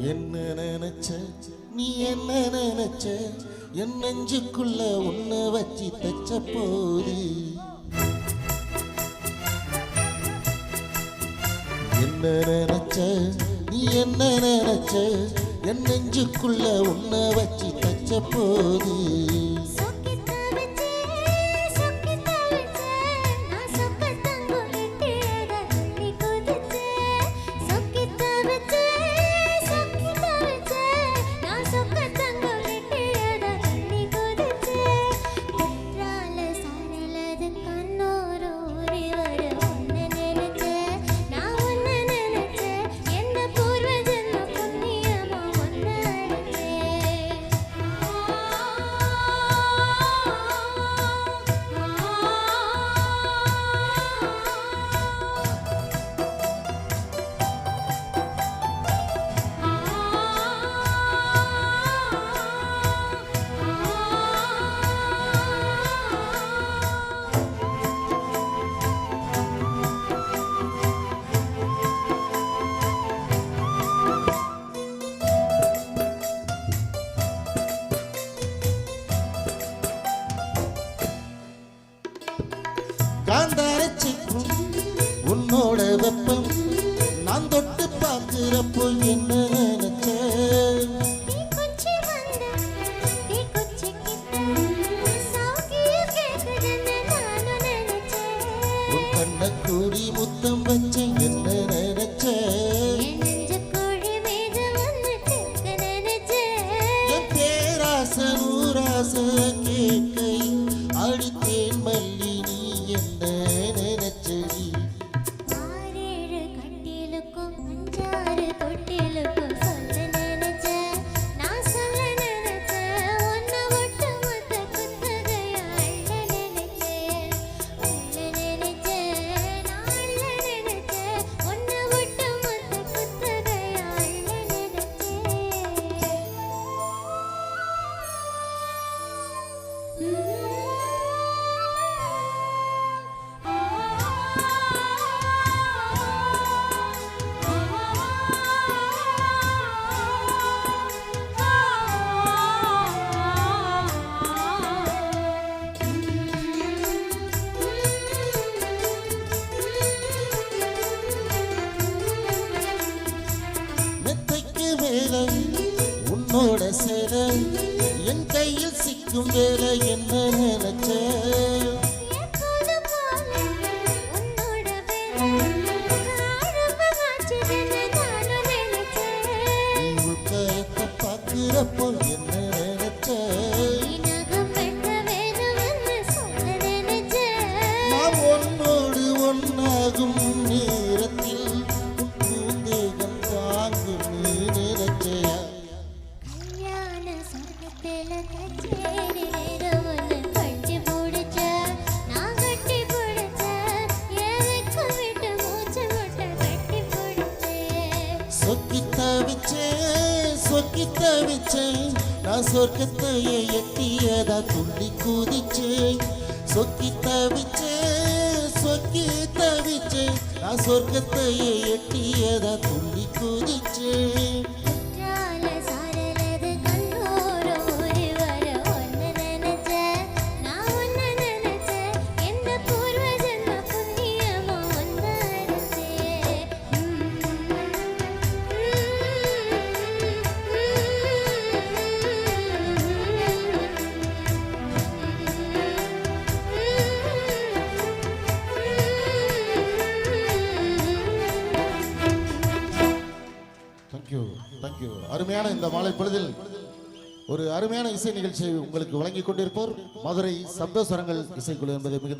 என்ன நினைச்ச நீ என்ன நினைச்ச என் நெஞ்சுக்குள்ள உன்னை வச்சு தச்ச போது என்ன நினைச்ச நீ என்ன நினைச்ச என் நெஞ்சுக்குள்ள உன்னை வச்சு தச்ச போது காந்தாரச்சிக்கும் உன்னோட வெப்பம் நான் தொட்டு பார்க்கிறப்போ என்ன நினைச்ச உன் கண்ண கூடி முத்தம் வச்ச என்ன நினைச்ச என் பேராச நூராச கேட்கை அடித்தேன் மல்லி என்ன நினைச்சடி ஆறேழு கட்டிலுக்கும் அஞ்சாறு தொட்டிலுக்கும் சொல்ல நினைச்ச நான் சொல்ல நினைச்ச ஒன்ன விட்டு மொத்த குத்தகையா அள்ள நினைச்சேன் நான் அள்ள நினைச்சேன் ஒன்ன விட்டு மொத்த குத்தகையா அள்ள நினைச்சேன் வேலை உன்னோட சேர என் கையில் சிக்கும் வேலை என்ன நினைச்ச உள்காயத்தை பார்க்கிறப்போ என்ன நினைச்ச நான் உன்னோடு ஒன்னாகும் நேரத்தில் தேகம் தாங்கும் நீ நினைச்சையா சொக்கி தவிச்சேன் நான் சொர்க்கத்தையே எட்டியதா துள்ளி குதிச்சேன் சொக்கி தவிச்சேன் நான் சொர்க்கத்தையே எட்டியதா துள்ளி குதிச்சேன் தேங்க்யூ. அருமையான இந்த மாலை பொழுதில் ஒரு அருமையான இசை நிகழ்ச்சியை உங்களுக்கு வழங்கிக் கொண்டிருப்போர் மதுரை சப்தஸ்வரங்கள் இசைக்குழு என்பதை மிகுந்த